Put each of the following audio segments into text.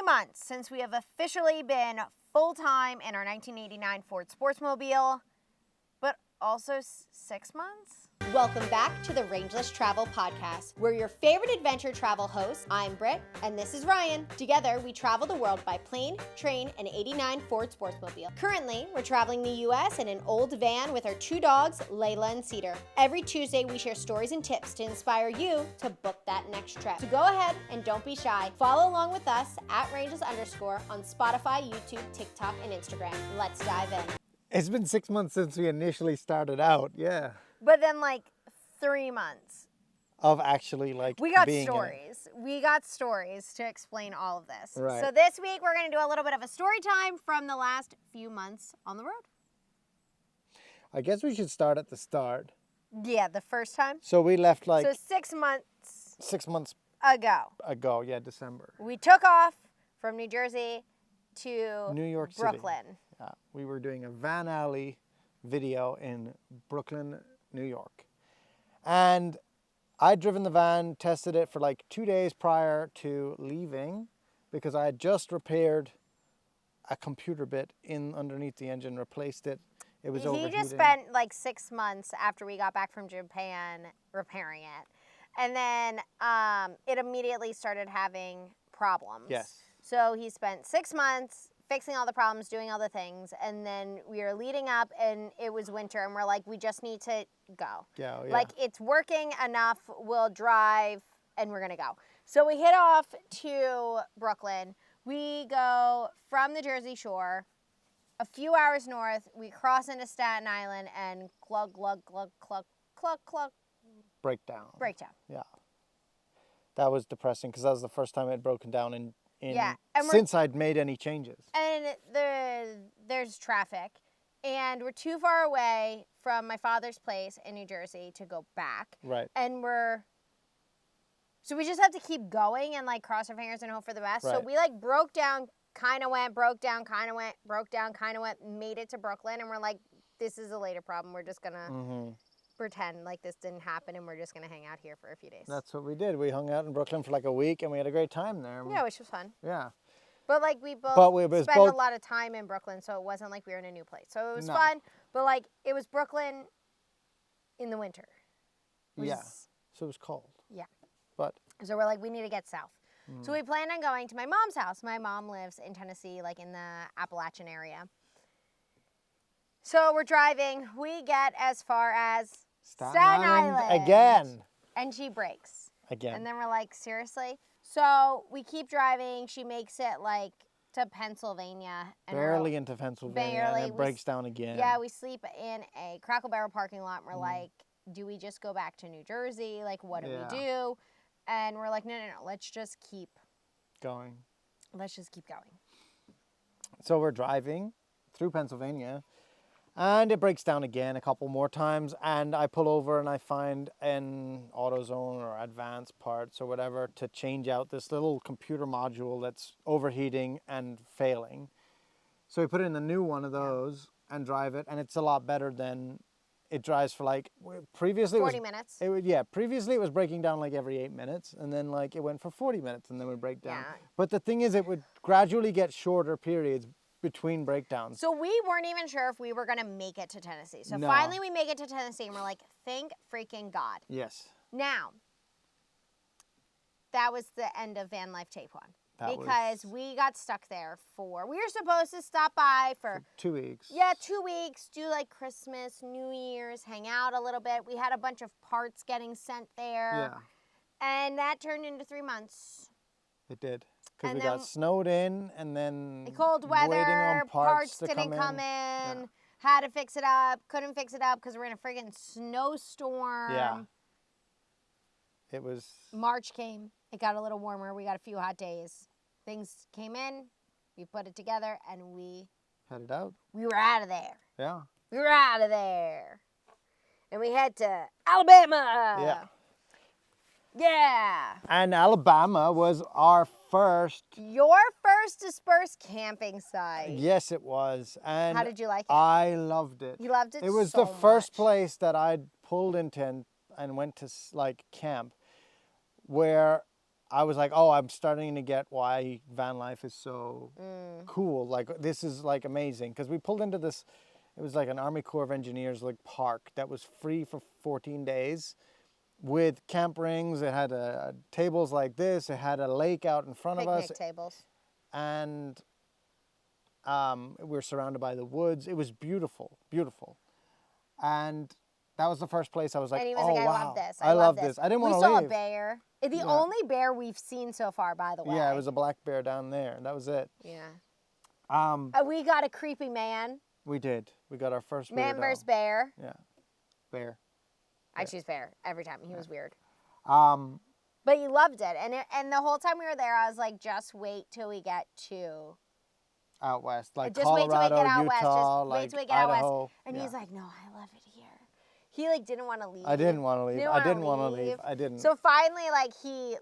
months since we have officially been full-time in our 1989 Ford Sportsmobile, but also 6 months? Welcome back to the Rangeless Travel Podcast. We're your favorite adventure travel hosts. I'm Britt, and this is Ryan. Together, we travel the world by plane, train, and 89 Ford Sportsmobile. Currently, we're traveling the U.S. in an old van with our 2 dogs, Layla and Cedar. Every Tuesday, we share stories and tips to inspire you to book that next trip. So go ahead and don't be shy. Follow along with us at Rangeless_ on Spotify, YouTube, TikTok, and Instagram. Let's dive in. It's been 6 months since we initially started out, yeah. But then 3 months. Of actually we got being stories. We got stories to explain all of this. Right. So this week we're going to do a little bit of a story time from the last few months on the road. I guess we should start at the start. Yeah, the first time. So we left So 6 months 6 months ago, yeah, December. we took off from New Jersey to New York City. Brooklyn. Yeah, we were doing a Van Alley video in Brooklyn, New York. And I'd driven the van, tested it for 2 days prior to leaving because I had just repaired a computer bit underneath the engine, replaced it. It was overheating. He just spent 6 months after we got back from Japan repairing it. And then it immediately started having problems. Yes. So he spent 6 months fixing all the problems, doing all the things, and then we were leading up, and it was winter, and we're like, we just need to go. Yeah. It's working enough, we'll drive, and we're going to go. So we hit off to Brooklyn. We go from the Jersey Shore, a few hours north, we cross into Staten Island, and glug, glug, glug, glug, glug, glug. Breakdown. Yeah. That was depressing because that was the first time it had broken down in since I'd made any changes. And there's traffic, and we're too far away from my father's place in New Jersey to go back. Right. And so we just have to keep going and cross our fingers and hope for the best. Right. So we broke down, kind of went, broke down, kind of went, broke down, kind of went, made it to Brooklyn, and we're like, this is a later problem. We're just gonna pretend like this didn't happen, and we're just gonna hang out here for a few days. That's what we did. We hung out in Brooklyn for a week, and we had a great time there. Yeah, which was fun. Yeah. But we both spent a lot of time in Brooklyn, so it wasn't like we were in a new place. So it was fun, but it was Brooklyn in the winter. So it was cold. Yeah. But so we're we need to get south. So we planned on going to my mom's house. My mom lives in Tennessee, in the Appalachian area. So we're driving. We get as far as Staten Island. Again. And she brakes. Again. And then we're seriously? So we keep driving. She makes it to Pennsylvania. And barely into Pennsylvania. And it breaks down again. Yeah, we sleep in a Crackle Barrel parking lot. And we're do we just go back to New Jersey? What do we do? And we're no. Let's just keep going. Let's just keep going. So we're driving through Pennsylvania. And it breaks down again a couple more times, and I pull over and I find an AutoZone or Advanced Parts or whatever to change out this little computer module that's overheating and failing. So we put in a new one of those and drive it, and it's a lot better than it drives for previously 40 minutes. Previously it was breaking down every 8 minutes, and then it went for 40 minutes and then would break down. Yeah. But the thing is, it would gradually get shorter periods between breakdowns. So we weren't even sure if we were going to make it to Tennessee. So finally we make it to Tennessee, and we're thank freaking God. Yes. Now, that was the end of Van Life Tape 1. Because we got stuck there we were supposed to stop by for 2 weeks. Yeah, 2 weeks, do Christmas, New Year's, hang out a little bit. We had a bunch of parts getting sent there. Yeah. And that turned into 3 months. It did. Because we got snowed in, and then cold weather, waiting on parts didn't come in. Had to fix it up, couldn't fix it up because we're in a friggin' snowstorm. Yeah. It was... March came. It got a little warmer. We got a few hot days. Things came in. We put it together, and we... Headed out. We were out of there. Yeah. We were out of there. And we head to Alabama. Yeah. Yeah. And Alabama was our first... Your first dispersed camping site. Yes, it was. And how did you like it? I loved it. You loved it so much. It was the first place that I'd pulled into and went to camp where I was like, oh, I'm starting to get why van life is so cool. Like, this is like amazing. Because we pulled into this, it was like an Army Corps of Engineers like park that was free for 14 days with camp rings. It had tables like this. It had a lake out in front of us. Picnic tables. And we were surrounded by the woods. It was beautiful, beautiful. And that was the first place I was like, And he was oh, like, I wow. love this. I love this. I didn't want to leave. We saw a bear. The only bear we've seen so far, by the way. Yeah, it was a black bear down there. That was it. Yeah. We got a creepy man. We did. We got our first Man weirdo. versus bear. Yeah. Bear. I choose bear every time. He was weird. But you loved it. And the whole time we were there, I was like, just wait till we get to... out west. Like just Colorado, wait till we get out Utah, west. Just like wait till we get out Idaho. west. And he's like, no, I love it here. He like didn't want to leave. I didn't want to leave. I didn't want to leave. I didn't. So finally, like, he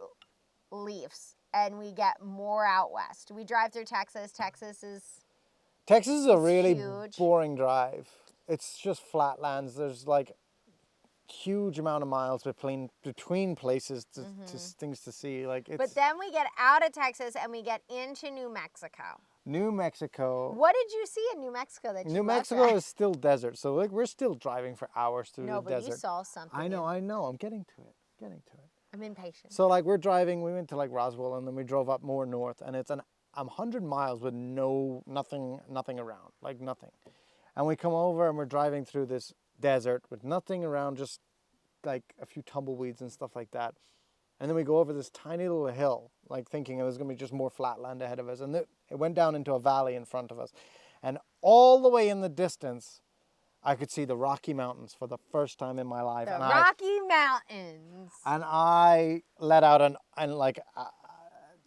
leaves and we get more out west. We drive through Texas. Texas is a really huge. boring drive. It's just flatlands. There's like huge amount of miles between places to things to see. Like it's. But then we get out of Texas and we get into New Mexico. New Mexico. What did you see in New Mexico that you New Mexico is still desert, so like we're still driving for hours through the desert. No, but you saw something. I know. I'm getting to it. I'm impatient. So like we're driving, we went to like Roswell and then we drove up more north and it's 100 miles with nothing around, like nothing. And we come over and we're driving through this desert with nothing around, just like a few tumbleweeds and stuff like that. And then we go over this tiny little hill, like thinking it was going to be just more flat land ahead of us. And it went down into a valley in front of us. And all the way in the distance, I could see the Rocky Mountains for the first time in my life. The Rocky Mountains. And I let out I was like, and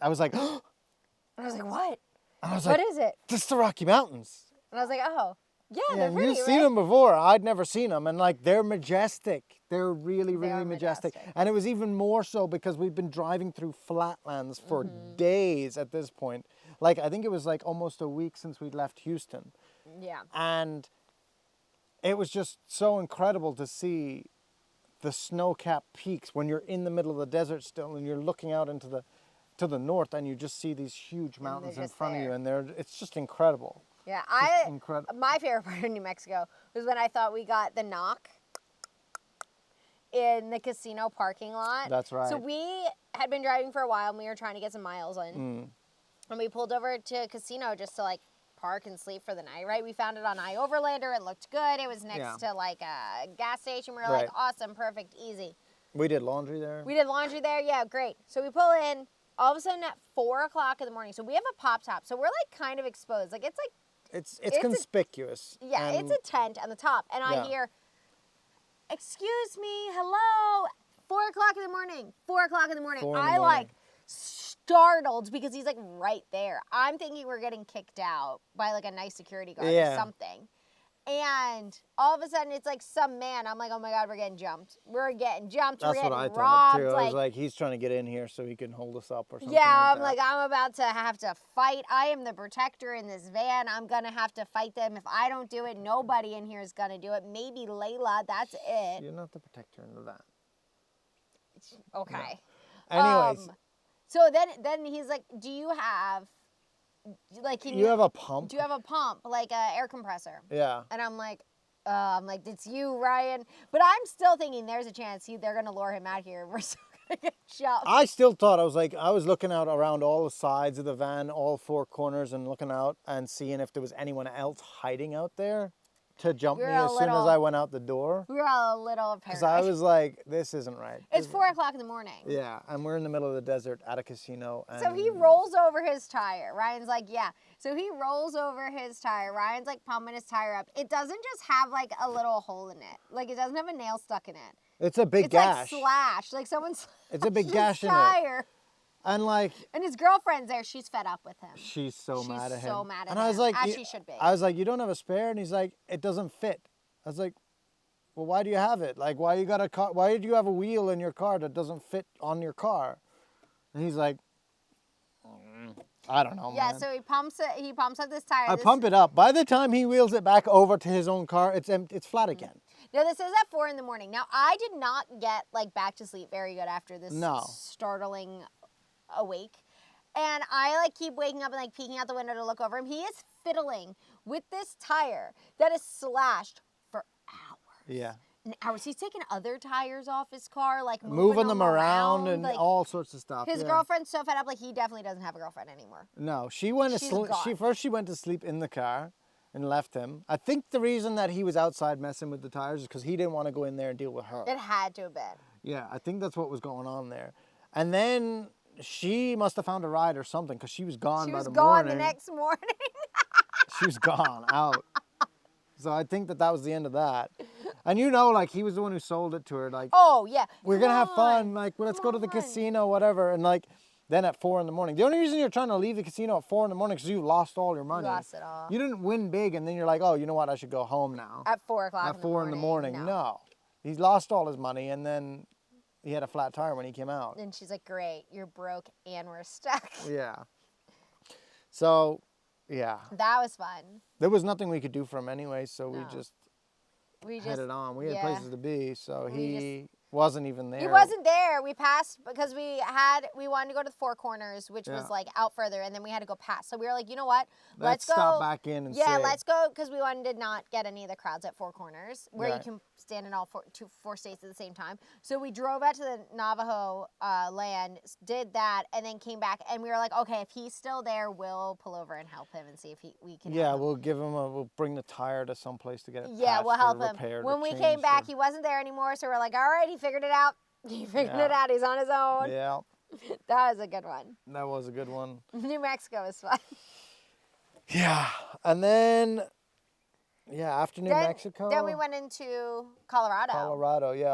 I was like, what? And I was what like, is it? This is the Rocky Mountains. And I was like, oh, yeah, they're pretty, you've seen them before. I'd never seen them. And like, they're majestic. They're really, really majestic. And it was even more so because we've been driving through flatlands for days at this point. Like, I think it was like almost a week since we'd left Houston. Yeah. And it was just so incredible to see the snow-capped peaks when you're in the middle of the desert still and you're looking out into to the north and you just see these huge mountains in front of you and it's just incredible. Yeah, incredible. My favorite part of New Mexico was when I thought we got the knock in the casino parking lot. That's right. So we had been driving for a while and we were trying to get some miles in. And we pulled over to a casino just to like park and sleep for the night, right? We found it on iOverlander. It looked good. It was next to like a gas station. We were like, awesome, perfect, easy. We did laundry there. Yeah, great. So we pull in all of a sudden at 4 o'clock in the morning. So we have a pop top. So we're like kind of exposed. Like it's like, it's conspicuous. It's a tent on the top. And I hear, excuse me, hello, 4 o'clock in the morning, 4 o'clock in the morning. I like startled because he's like right there. I'm thinking we're getting kicked out by like a nice security guard or something. And all of a sudden it's like some man. I'm like, oh my God, we're getting jumped. We're getting robbed. That's what I thought too. I was like, he's trying to get in here so he can hold us up or something. Yeah, I'm like, I'm about to have to fight. I am the protector in this van. I'm going to have to fight them. If I don't do it, nobody in here is going to do it. Maybe Layla, that's it. You're not the protector in the van. Okay. No. Anyways. So then he's like, do you have, like, you have a pump? Do you have a pump, like an air compressor? Yeah. And I'm like, it's you, Ryan. But I'm still thinking there's a chance they're going to lure him out here. We're still going to get shoved. I still thought, I was looking out around all the sides of the van, all four corners, and looking out and seeing if there was anyone else hiding out there to jump me as soon as I went out the door. We were all a little paranoid. Because I was like, this isn't right. It's 4 o'clock in the morning. Yeah, and we're in the middle of the desert at a casino. And so he rolls over his tire. Ryan's like, yeah. So he rolls over his tire. Ryan's like pumping his tire up. It doesn't just have like a little hole in it. Like it doesn't have a nail stuck in it. It's a big gash. It's like slash. Like someone's It's a big gash in it. And like, and his girlfriend's there. She's fed up with him. She's so mad at him. She's so mad at him. And I was like, as she should be. I was like, you don't have a spare? And he's like, it doesn't fit. I was like, well, why do you have it? Like, why do you have a wheel in your car that doesn't fit on your car? And he's like, I don't know, man. So he pumps up this tire. I pump it up. By the time he wheels it back over to his own car, it's flat again. Now, this is at 4 a.m. Now, I did not get, like, back to sleep very good after this startling awake. And I like keep waking up and like peeking out the window to look over him. He is fiddling with this tire that is slashed for hours. Yeah. And hours. He's taking other tires off his car, like moving them around and like, all sorts of stuff. His girlfriend's so fed up, like he definitely doesn't have a girlfriend anymore. No, she went to sleep. She went to sleep in the car and left him. I think the reason that he was outside messing with the tires is because he didn't want to go in there and deal with her. It had to have been. Yeah, I think that's what was going on there. And then she must have found a ride or something because she was gone by the morning. She was gone the next morning. She was gone, out. So I think that was the end of that. And you know, like, he was the one who sold it to her. Like, oh, yeah. We're going to have fun. Like, well, let's go to the casino, whatever. And, like, then at 4 a.m. The only reason you're trying to leave the casino at 4 a.m. is because you lost all your money. You lost it all. You didn't win big, and then you're like, oh, you know what? I should go home now. At 4 o'clock At 4 in the morning. No. He lost all his money, and then he had a flat tire when he came out. And she's like, great, you're broke and we're stuck. Yeah. So, yeah. That was fun. There was nothing we could do for him anyway, so we just headed on. We had places to be, so he wasn't even there. He wasn't there. We passed because we wanted to go to the Four Corners, which was like out further, and then we had to go past. So we were like, you know what? Let's go. Stop back in and let's go, because we wanted to not get any of the crowds at Four Corners, where you can stand in all four states at the same time. So we drove out to the Navajo land, did that, and then came back, and we were like, okay, if he's still there, we'll pull over and help him and see if we can help him. We'll give him we'll bring the tire to some place to get it patched we'll help him. When we came back, he wasn't there anymore, so we're like, all right, he figured it out. He figured it out. He's on his own. Yeah. That was a good one. That was a good one. New Mexico was fun. Yeah. And then, after New Mexico. Then we went into Colorado.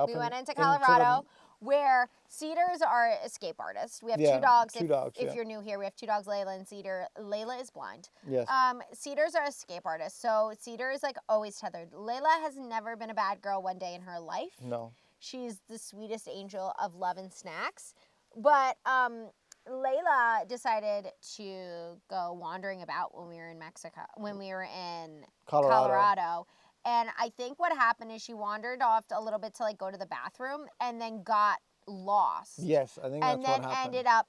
We went into Colorado, where Cedars are escape artists. We have two dogs. If you're new here, we have two dogs, Layla and Cedar. Layla is blind. Yes. Cedars are escape artists. So Cedar is like always tethered. Layla has never been a bad girl one day in her life. No. She's the sweetest angel of love and snacks. But Layla decided to go wandering about when we were in Mexico, when we were in Colorado. And I think what happened is she wandered off a little bit to like go to the bathroom and then got lost. Yes, I think that's what happened. And then ended up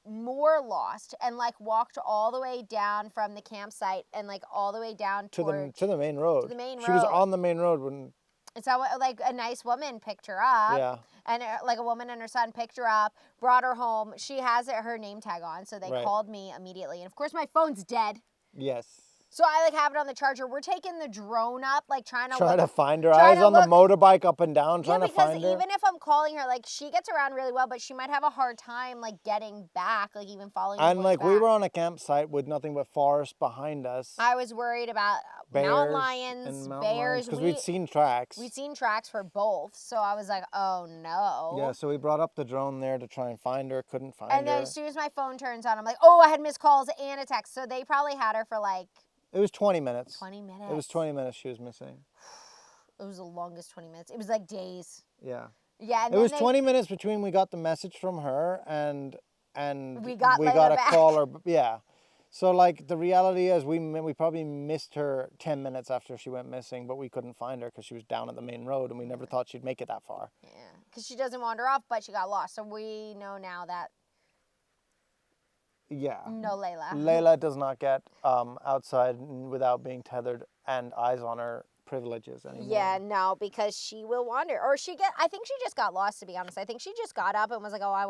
more lost and like walked all the way down from the campsite and like all the way down to the main road. To the main road. She was on the main road when. So like a nice woman picked her up. Yeah. And like a woman and her son picked her up, brought her home. She has her name tag on, so they called me immediately. And of course my phone's dead. Yes. So I like have it on the charger. We're taking the drone up, like trying to find her. I was on the motorbike up and down trying to find her. Because even if I'm calling her, like she gets around really well, but she might have a hard time like getting back, like even following. And like we were on a campsite with nothing but forest behind us. I was worried about mountain lions, bears, because we'd seen tracks. We'd seen tracks for both, so I was like, oh no. Yeah, so we brought up the drone there to try and find her. Couldn't find her. And then as soon as my phone turns on, I'm like, oh, I had missed calls and a text. So they probably had her for like. It was 20 minutes. 20 minutes. It was 20 minutes she was missing. It was the longest 20 minutes. It was like days. Yeah. Yeah. And it was 20 minutes between we got the message from her and we got a call her. Yeah. So like the reality is we probably missed her 10 minutes after she went missing, but we couldn't find her because she was down at the main road and we never thought she'd make it that far. Yeah. Because she doesn't wander off, but she got lost. So we know now that. Yeah. No Layla. Layla does not get outside without being tethered and eyes on her privileges anymore. Yeah, no, because she will wander. Or I think she just got lost, to be honest. I think she just got up and was like, oh, I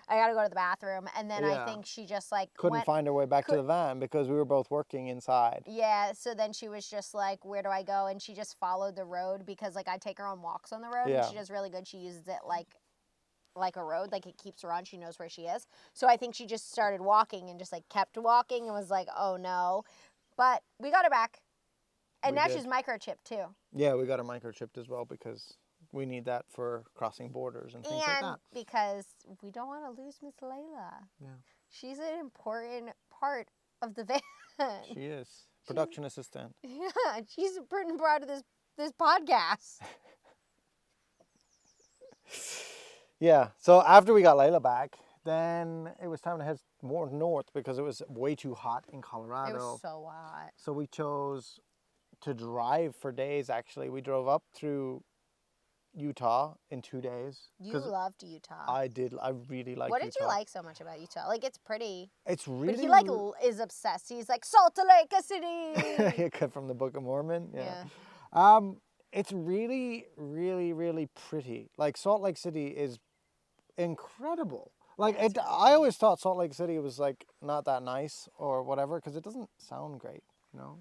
gotta go to the bathroom. And then I think she just like couldn't find her way back to the van because we were both working inside. Yeah, so then she was just like, where do I go? And she just followed the road because like I take her on walks on the road and she does really good. She uses it like a road, like it keeps her on, she knows where she is. So I think she just started walking and just like kept walking and was like, oh no. But we got her back. And now she's microchipped too. Yeah, we got her microchipped as well because we need that for crossing borders and things like that. And because we don't want to lose Miss Layla. Yeah. She's an important part of the van. She is. Production assistant. Yeah, she's an important part of this podcast. Yeah, so after we got Layla back, then it was time to head more north because it was way too hot in Colorado. It was so hot. So we chose to drive for days, actually. We drove up through Utah in 2 days. You loved Utah. I did. I really liked Utah. What did you like so much about Utah? Like, it's pretty. It's really... But he, like, is obsessed. He's like, Salt Lake City! Cut from the Book of Mormon. Yeah. It's really, really, really pretty. Like, Salt Lake City is incredible. Like, I always thought Salt Lake City was, like, not that nice or whatever, because it doesn't sound great, you know?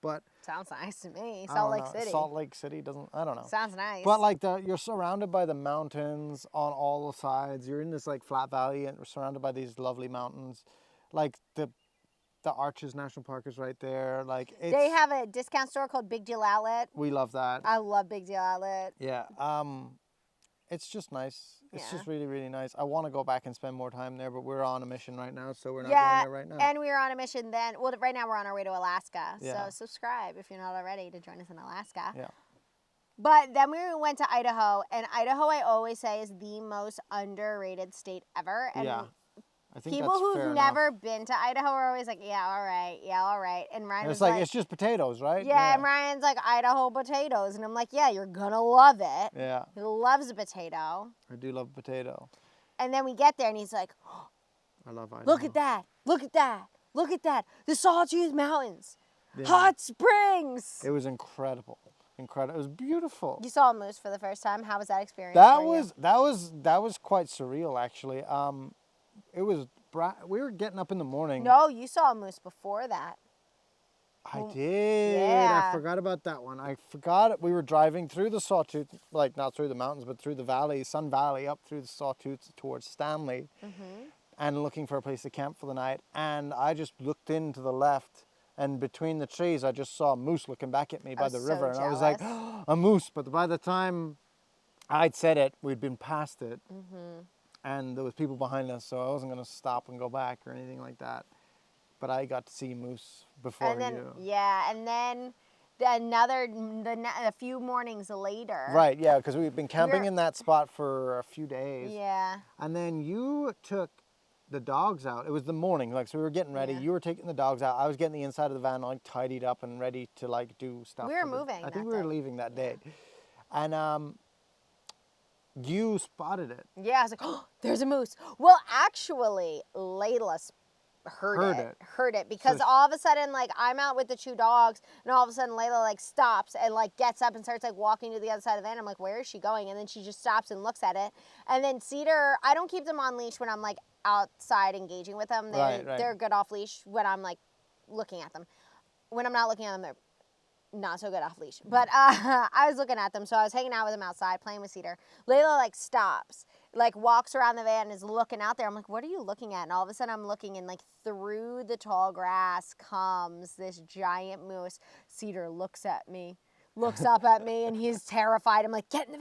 But... Sounds nice to me. Salt Lake City. Salt Lake City doesn't... I don't know. Sounds nice. But, like, you're surrounded by the mountains on all the sides. You're in this, like, flat valley, and we're surrounded by these lovely mountains. Like, the Arches National Park is right there. Like, they have a discount store called Big Deal Outlet. We love that. I love Big Deal Outlet. Yeah. It's just nice. It's just really, really nice. I want to go back and spend more time there, but we're on a mission right now, so we're not going there right now. And we were on a mission then. Well, right now we're on our way to Alaska. So subscribe if you're not already to join us in Alaska. Yeah. But then we went to Idaho, and Idaho, I always say, is the most underrated state ever. And I think people who've never been to Idaho are always like, yeah, all right. And Ryan was like, it's just potatoes, right? Yeah, and Ryan's like, Idaho potatoes. And I'm like, yeah, you're going to love it. Yeah. He loves a potato. I do love potato. And then we get there, and he's like, I love Idaho. Look at that. The Sawtooth Mountains. Yeah. Hot springs. It was incredible. It was beautiful. You saw a moose for the first time. How was that experience? That was quite surreal, actually. We were getting up in the morning. No, you saw a moose before that. I did. Yeah. I forgot about that one. I forgot we were driving through the Sawtooth, like not through the mountains, but through the valley, Sun Valley, up through the Sawtooth towards Stanley, and looking for a place to camp for the night. And I just looked in to the left, and between the trees, I just saw a moose looking back at me by the river. And I was like, oh, a moose. But by the time I'd said it, we'd been past it. And there was people behind us, so I wasn't going to stop and go back or anything like that. But I got to see moose before you. Yeah, and then a few mornings later. Right, yeah, because we've been camping in that spot for a few days. Yeah. And then you took the dogs out. It was the morning, like, so we were getting ready. You were taking the dogs out. I was getting the inside of the van, like, tidied up and ready to, like, do stuff. We were moving. I think we were leaving that day. And you spotted it. Yeah, I was like, oh, there's a moose. Well, actually, Layla heard it because all of a sudden, like, I'm out with the two dogs, and all of a sudden Layla, like, stops and, like, gets up and starts, like, walking to the other side of the van. I'm like, where is she going? And then she just stops and looks at it. And then Cedar, I don't keep them on leash when I'm, like, outside engaging with them. They're good off leash when I'm, like, looking at them. When I'm not looking at them, they're not so good off leash. But I was looking at them, so I was hanging out with them outside, playing with Cedar. Layla, like, stops, like, walks around the van and is looking out there. I'm like, what are you looking at? And all of a sudden I'm looking, and, like, through the tall grass comes this giant moose. Cedar looks up at me, and he's terrified. I'm like, get in the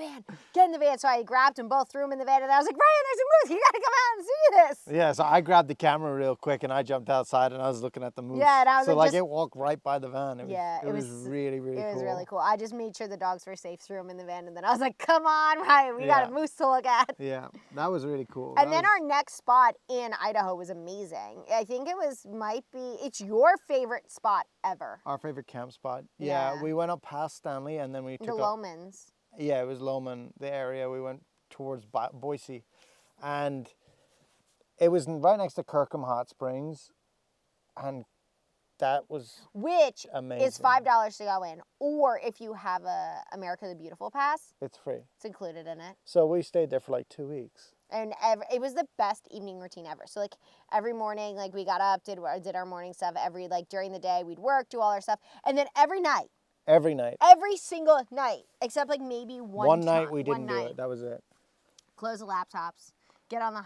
van. So I grabbed them both, threw them in the van, and I was like, Ryan, there's a moose. You got to come out and see this. Yeah, so I grabbed the camera real quick, and I jumped outside, and I was looking at the moose. Yeah, and I was like it walked right by the van. It was really, really cool. It was really cool. I just made sure the dogs were safe, threw them in the van, and then I was like, come on, Ryan, we got a moose to look at. Yeah, that was really cool. And then our next spot in Idaho was amazing. I think it's your favorite spot ever. Our favorite camp spot. Yeah, we went up past Stanley, and then we took the Lomans. Yeah, it was Loman, the area. We went towards Boise, and it was right next to Kirkham Hot Springs, and that was amazing. Is $5 to go in, or if you have a America the Beautiful pass, it's free. It's included in it. So we stayed there for like 2 weeks. And it was the best evening routine ever. So, like, every morning, like, we got up, did our morning stuff. During the day, we'd work, do all our stuff. And then every single night, except, like, maybe one night we didn't do it. That was it. Close the laptops, get on the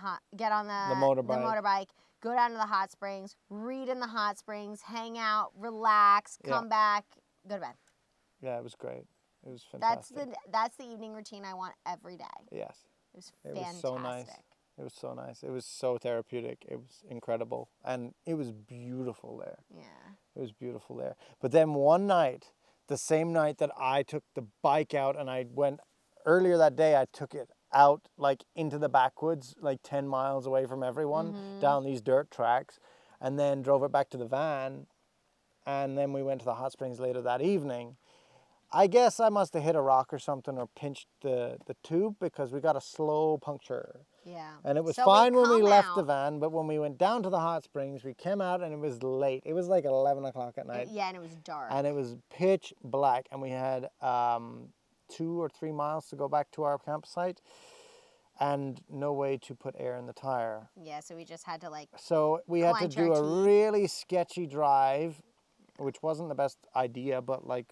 motorbike, go down to the hot springs, read in the hot springs, hang out, relax, come back, go to bed. Yeah, it was great. It was fantastic. That's the evening routine I want every day. Yes. It was fantastic. So nice. It was so nice. It was so therapeutic. It was incredible. And it was beautiful there. Yeah. It was beautiful there. But then one night, the same night that I took the bike out, and I went earlier that day, I took it out, like, into the backwoods, like 10 miles away from everyone, down these dirt tracks, and then drove it back to the van. And then we went to the hot springs later that evening. I guess I must have hit a rock or something or pinched the tube because we got a slow puncture. Yeah. And it was So fine when we come left the out- van, but when we went down to the hot springs, we came out and it was late. It was like 11 o'clock at night. Yeah, and it was dark. And it was pitch black, and we had 2 or 3 miles to go back to our campsite and no way to put air in the tire. Yeah, so we just had to like, So we had to clench do our a teeth. really sketchy drive, which wasn't the best idea, but like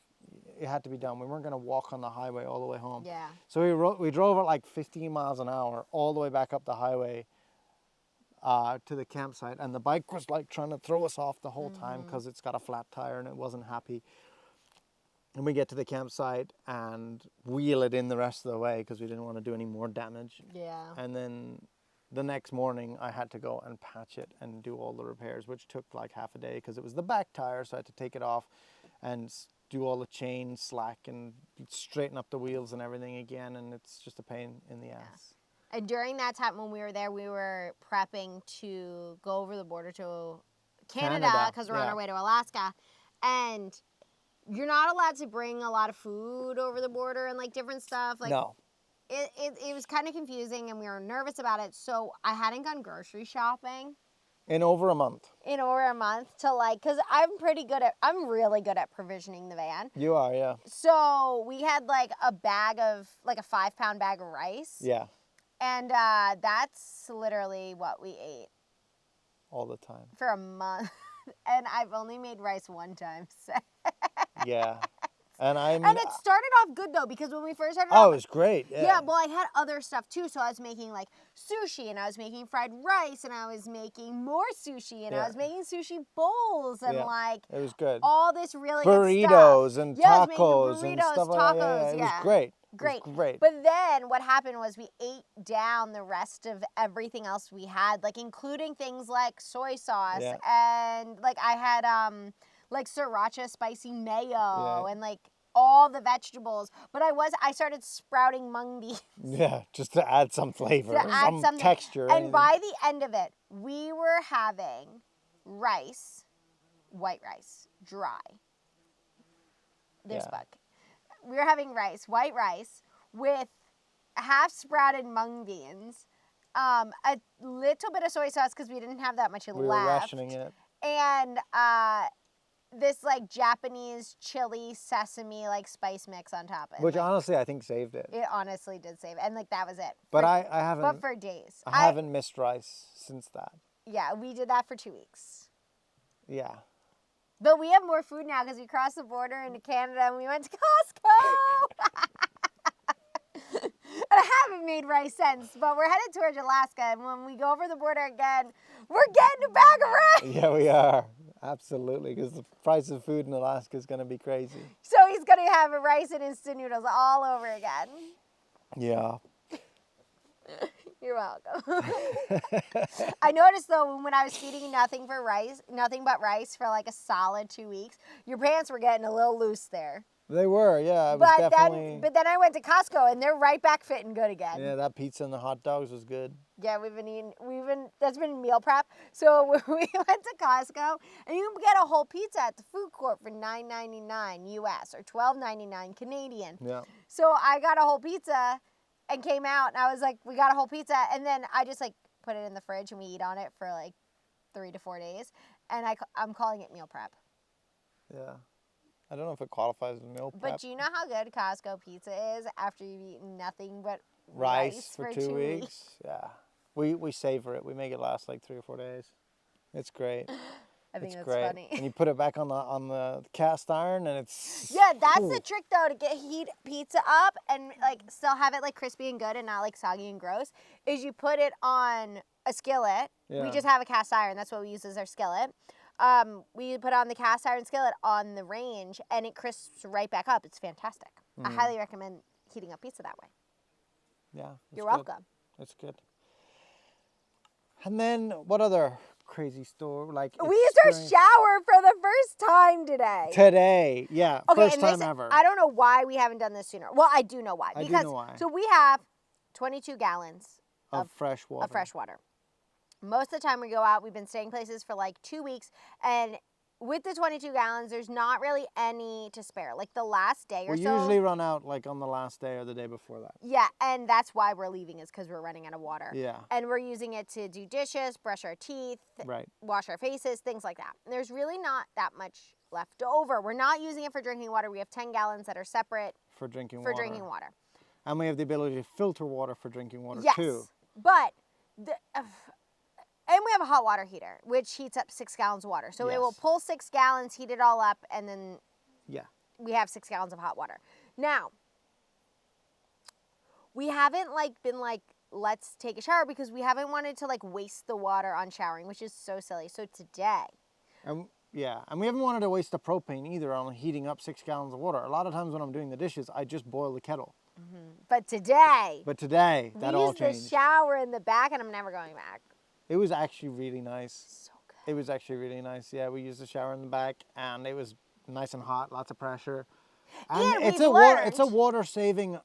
it had to be done. We weren't going to walk on the highway all the way home. yeah. So we drove at like 15 miles an hour all the way back up the highway to the campsite. And the bike was like trying to throw us off the whole time because it's got a flat tire and it wasn't happy. And we get to the campsite and wheel it in the rest of the way because we didn't want to do any more damage. Yeah. And then the next morning I had to go and patch it and do all the repairs, which took like half a day because it was the back tire. So I had to take it off and do all the chain slack and straighten up the wheels and everything again. And it's just a pain in the ass. And during that time when we were there, we were prepping to go over the border to Canada because we're on our way to Alaska. And you're not allowed to bring a lot of food over the border and like different stuff. Like, No. It was kind of confusing and we were nervous about it. So I hadn't gone grocery shopping In over a month. to like, because I'm really good at provisioning the van. You are, yeah. So we had like a 5-pound bag of rice. Yeah. And that's literally what we ate All the time. for a month. And I've only made rice one time. So. Yeah. And it started off good though, because when we first started Oh, off, it was great. Yeah. yeah, well, I had other stuff too. So I was making like sushi, and I was making fried rice, and I was making more sushi, and I Yeah. was making sushi bowls, and Yeah. like It was good. all this really good Burritos stuff. and Yeah, I was making tacos and burritos, stuff like that. Yeah, tacos, it yeah. was great. Great. It was great. But then what happened was we ate down the rest of everything else we had, like including things like soy sauce Yeah. and like I had like sriracha spicy mayo Yeah. and like all the vegetables. But I started sprouting mung beans Yeah, just to add some flavor, to add some something. texture. And by the end of it, we were having rice, white rice, dry. There's Yeah. bug. We were having white rice, with half sprouted mung beans, a little bit of soy sauce because we didn't have that much we left. were rationing it. And this like Japanese chili sesame like spice mix on top of it. Which Like, honestly I think saved it. it honestly did save it. And like that was it. But For- I haven't But for days. I haven't missed rice since that. Yeah, we did that for 2 weeks. Yeah. But we have more food now because we crossed the border into Canada and we went to Costco. And I haven't made rice since, but we're headed towards Alaska. And when we go over the border again, we're getting a bag of rice. Yeah, we are. Absolutely, because the price of food in Alaska is going to be crazy. So he's going to have rice and instant noodles all over again. Yeah. You're welcome. I noticed though when I was feeding nothing but rice for like a solid 2 weeks, your pants were getting a little loose there. They were, yeah. It was definitely... But then I went to Costco and they're right back fitting good again. Yeah, that pizza and the hot dogs was good. Yeah, that's been meal prep. So we went to Costco and you can get a whole pizza at the food court for $9.99 US or $12.99 Canadian. Yeah. So I got a whole pizza and came out and I was like, we got a whole pizza. And then I just like put it in the fridge and we eat on it for like 3 to 4 days. And I'm calling it meal prep. Yeah. I don't know if it qualifies as meal prep. But do you know how good Costco pizza is after you've eaten nothing but rice for 2 weeks? Yeah. We savor it. We make it last like 3 or 4 days. It's great. I think that's great. funny. And you put it back on the cast iron and it's... Yeah, that's the trick though, to heat pizza up and like still have it like crispy and good and not like soggy and gross, is you put it on a skillet. Yeah. We just have a cast iron. That's what we use as our skillet. We put on the cast iron skillet on the range and it crisps right back up. It's fantastic. I highly recommend heating up pizza that way. Yeah. You're welcome. It's good. And then what other crazy store like We used our shower for the first time today. Today, yeah, Okay, first and time this, ever. I don't know why we haven't done this sooner. Well, I do know why. I do Because know why. So we have 22 gallons of fresh water. Most of the time we go out, we've been staying places for like 2 weeks, and with the 22 gallons, there's not really any to spare. Like the last day or We so. usually run out like on the last day or the day before that. Yeah, and that's why we're leaving is because we're running out of water. Yeah. And we're using it to do dishes, brush our teeth, Right. wash our faces, things like that. There's really not that much left over. We're not using it for drinking water. We have 10 gallons that are separate For drinking for water. drinking water. And we have the ability to filter water for drinking water Yes, too. but and we have a hot water heater, which heats up 6 gallons of water. So it will Yes. pull 6 gallons, heat it all up, and then Yeah. we have 6 gallons of hot water. Now, we haven't been let's take a shower because we haven't wanted to waste the water on showering, which is so silly. So today, And we haven't wanted to waste the propane either on heating up 6 gallons of water. A lot of times when I'm doing the dishes, I just boil the kettle. but today, But today, that we all used the changed. shower in the back, and I'm never going back. It was actually really nice. So good. It was actually really nice. Yeah, we used the shower in the back, and it was nice and hot, lots of pressure. And it's we've it's a learned- water saving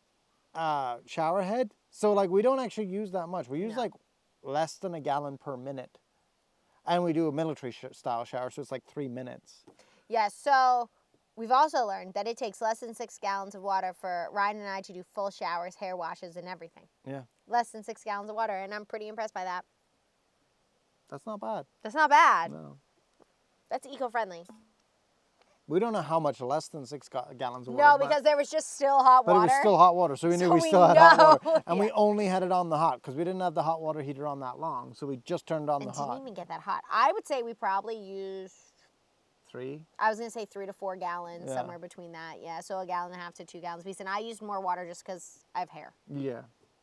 shower head. So we don't actually use that much. We use less than a gallon per minute. And we do a military style shower, so it's 3 minutes. Yeah, so we've also learned that it takes less than 6 gallons of water for Ryan and I to do full showers, hair washes, and everything. Yeah. Less than 6 gallons of water, and I'm pretty impressed by that. That's not bad. That's not bad. No. That's eco-friendly. We don't know how much less than 6 gallons of water. No, but- because there was just still hot But water. it was still hot water, so we knew So we we still had hot know, water. And we yeah. only had it on the hot, because we didn't have the hot water heater on that long. So we just turned on and the didn't hot. even get that hot. I would say we probably used, 3? I was going to say 3 to 4 gallons, Yeah. somewhere between that. Yeah, so 1.5 gallons to 2 gallons apiece. And I used more water just because I have hair. Yeah.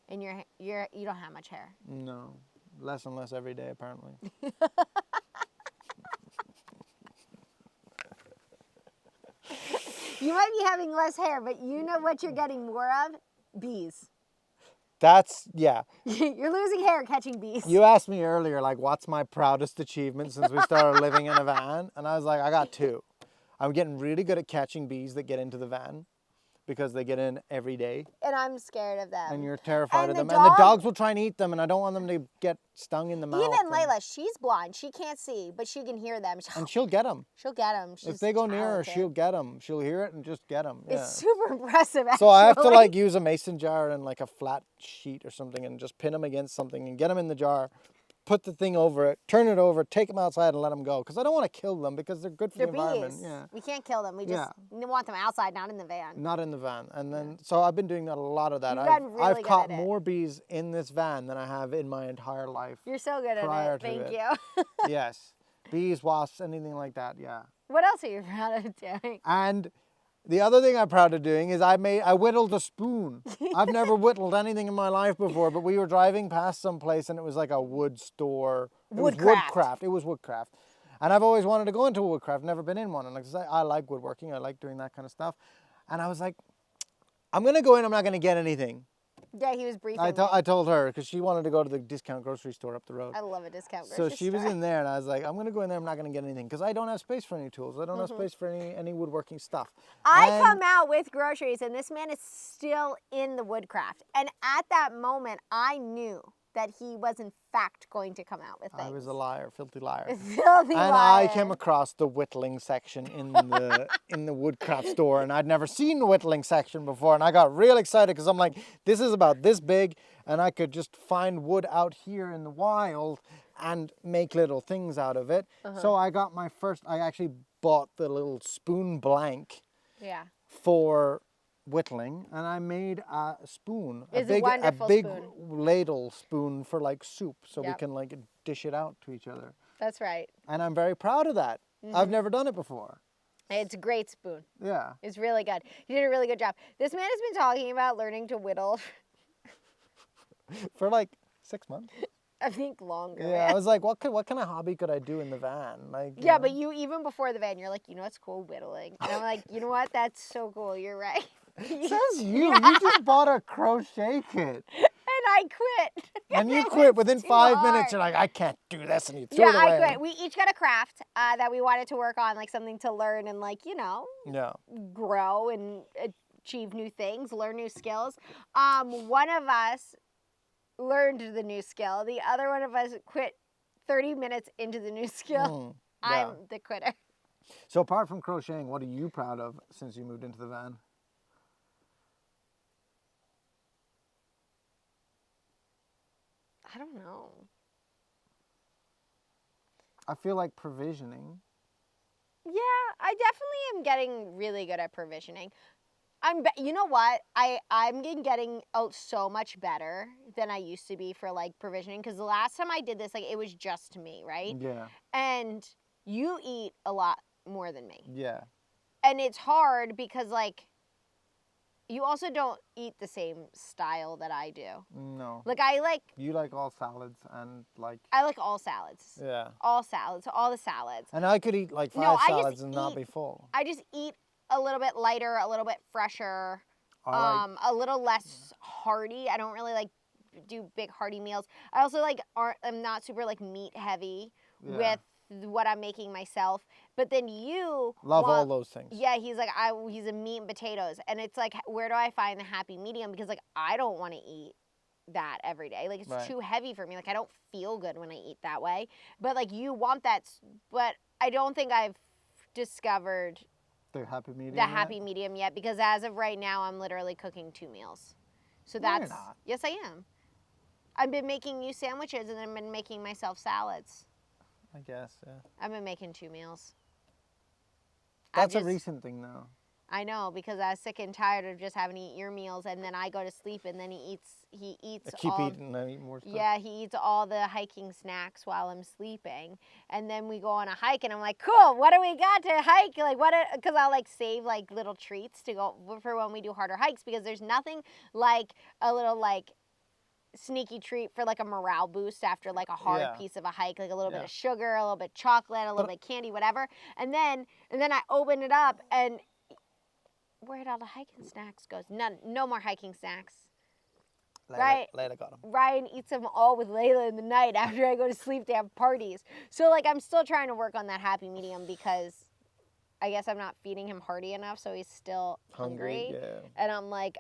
And you don't have much hair. No. Less and less every day, apparently. You might be having less hair, but you know what you're getting more of? Bees. That's, yeah. You're losing hair catching bees. You asked me earlier, what's my proudest achievement since we started living in a van? And I was like, I got 2. I'm getting really good at catching bees that get into the van because they get in every day. And I'm scared of them. And you're terrified And of the them. And the dog- dogs will try and eat them, and I don't want them to get stung in the mouth. Even and- Layla, she's blind. She can't see, but she can hear them. And she'll get them. She'll get them. If they go near her, she'll get them. She'll hear it and just get them. Yeah. It's super impressive, actually. So I have to use a mason jar and a flat sheet or something and just pin them against something and get them in the jar, put the thing over it, turn it over, take them outside and let them go. Because I don't want to kill them because they're good for They're the environment. bees. Yeah. We can't kill them. We just want them outside, not in the van. Not in the van. And then, so I've been doing a lot of that. You've gotten really I've good caught at it. more bees in this van than I have in my entire life. You're so good at Prior it. to Thank it. you. Yes. Bees, wasps, anything like that, yeah. What else are you proud of doing? And the other thing I'm proud of doing is I whittled a spoon. I've never whittled anything in my life before, but we were driving past some place and it was like a wood store. It was Woodcraft. It was woodcraft. And I've always wanted to go into a woodcraft, never been in one. And I like woodworking, I like doing that kind of stuff. And I was like, I'm going to go in, I'm not going to get anything. Yeah, he was briefing me. I told her because she wanted to go to the discount grocery store up the road. I love a discount So grocery she was store. in there and I was like, I'm going to go in there, I'm not going to get anything because I don't have space for any tools. I don't have space for any woodworking stuff. I And- come out with groceries and this man is still in the woodcraft. And at that moment, I knew that he was in fact going to come out with things. I was a liar, filthy liar. Filthy And liar. I came across the whittling section in the woodcraft store, and I'd never seen the whittling section before, and I got real excited because I'm like, this is about this big, and I could just find wood out here in the wild and make little things out of it. So I got I actually bought the little spoon blank Yeah. for whittling, and I made a spoon, It's a wonderful big spoon. ladle spoon for soup, so we Yep. can dish it out to each other. That's right. And I'm very proud of that. I've never done it before. It's a great spoon. Yeah. It's really good. You did a really good job. This man has been talking about learning to whittle, For 6 months. I think, longer. Yeah. I was like, what kind of hobby could I do in the van? You Yeah, know? but you, even before the van, you're like, you know what's cool? Whittling. And I'm like, you know what? That's so cool. You're right. Says you. You just bought a crochet kit. And I quit. And you It quit was within too 5 hard. minutes. You're like, I can't do this. And you threw Yeah, it away. I quit. We each got a craft that we wanted to work on, something to learn and Yeah. grow and achieve new things, learn new skills. One of us learned the new skill. The other one of us quit 30 minutes into the new skill. Yeah. I'm the quitter. So apart from crocheting, what are you proud of since you moved into the van? I don't know. I feel like provisioning. Yeah, I definitely am getting really good at provisioning. You know what? I'm getting so much better than I used to be for like provisioning, because the last time I did this, like, it was just me, right? Yeah. And you eat a lot more than me. Yeah. And it's hard because, like, you also don't eat the same style that I do. No. Like, You like all salads and like... I like all salads. Yeah. All salads, all the salads. And I could eat like 5 salads and not be full. I just eat a little bit lighter, a little bit fresher, a little less hearty. I don't really like do big hearty meals. I also I'm not super like meat heavy with what I'm making myself. But then you love all those things. Yeah, he's like, he's a meat and potatoes. And it's like, where do I find the happy medium? Because like, I don't want to eat that every day. Like, it's too heavy for me. Like, I don't feel good when I eat that way. But like, you want that, but I don't think I've discovered the happy medium. The happy medium yet, because as of right now, I'm literally cooking 2 meals. So that's... No, you're not. Yes, I am. I've been making you sandwiches and I've been making myself salads. I guess, yeah. I've been making 2 meals. That's a recent thing though. I know, because I was sick and tired of just having to eat your meals, and then I go to sleep, and then he eats I keep eating and I eat more stuff. Yeah, he eats all the hiking snacks while I'm sleeping, and then we go on a hike, and I'm like, cool, what do we got to hike? Like, because I'll like save like little treats to go for when we do harder hikes, because there's nothing like a little like sneaky treat for like a morale boost after like a hard piece of a hike, like a little bit of sugar, a little bit of chocolate, a little bit of candy, whatever. And then I open it up, and where'd all the hiking snacks go? No more hiking snacks. Layla got them. Ryan eats them all with Layla in the night after I go to sleep to have parties. So like, I'm still trying to work on that happy medium, because I guess I'm not feeding him hearty enough, so he's still hungry. Yeah. And I'm like,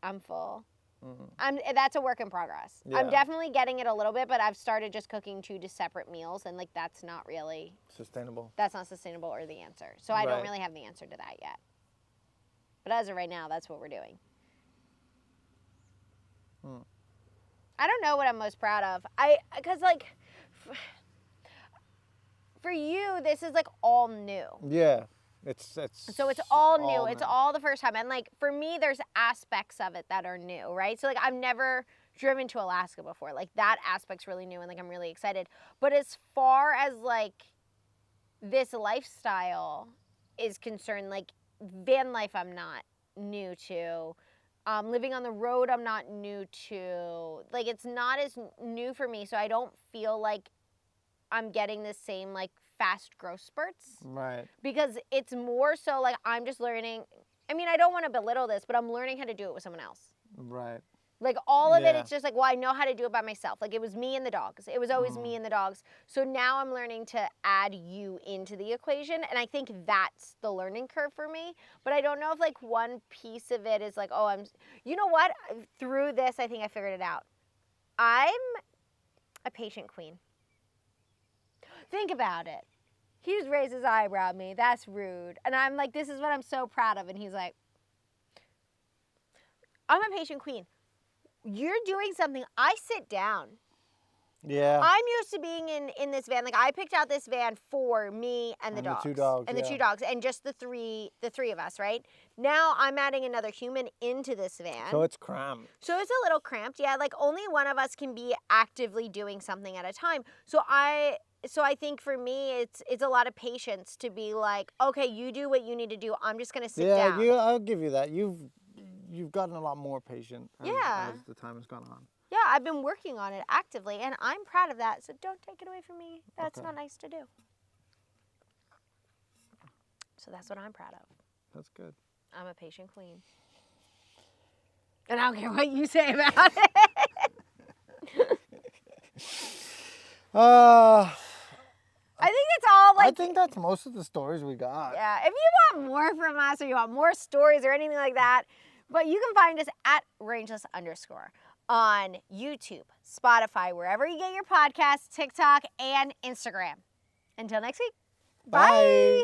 I'm full. Mm-hmm. That's a work in progress. Yeah. I'm definitely getting it a little bit, but I've started just cooking 2 separate meals, and like, that's not really sustainable. That's not sustainable or the answer. So I don't really have the answer to that yet. But as of right now, that's what we're doing. I don't know what I'm most proud of. Because like, for you, this is like all new. Yeah. So it's all new. It's all the first time. And like, for me, there's aspects of it that are new, right? So like, I've never driven to Alaska before. Like, that aspect's really new, and like, I'm really excited. But as far as like this lifestyle is concerned, like van life, I'm not new to. Living on the road, I'm not new to. Like, it's not as new for me, so I don't feel like I'm getting the same like fast growth spurts. Right. Because it's more so like, I'm just learning. I mean, I don't want to belittle this, but I'm learning how to do it with someone else. Right. Like, all of it, it's just like, well, I know how to do it by myself. Like, it was me and the dogs. It was always me and the dogs. So now I'm learning to add you into the equation, and I think that's the learning curve for me. But I don't know if like one piece of it is like, oh, you know what? Through this, I think I figured it out. I'm a patient queen. Think about it. He just raised his eyebrow at me. That's rude. And I'm like, this is what I'm so proud of. And he's like, I'm a patient queen. You're doing something. I sit down. Yeah. I'm used to being in this van. Like, I picked out this van for me and the dogs. The 2 dogs. And the 2 dogs. And just the three of us, right? Now I'm adding another human into this van. So it's cramped. So it's a little cramped. Yeah, like, only one of us can be actively doing something at a time. So I think for me, it's a lot of patience to be like, okay, you do what you need to do. I'm just going to sit down. Yeah, I'll give you that. You've gotten a lot more patient as the time has gone on. Yeah, I've been working on it actively, and I'm proud of that, so don't take it away from me. That's not nice to do. So that's what I'm proud of. That's good. I'm a patient queen. And I don't care what you say about it. I think it's all like... I think that's most of the stories we got. Yeah, if you want more from us, or you want more stories or anything like that, but you can find us at Rangeless_ on YouTube, Spotify, wherever you get your podcasts, TikTok, and Instagram. Until next week, bye.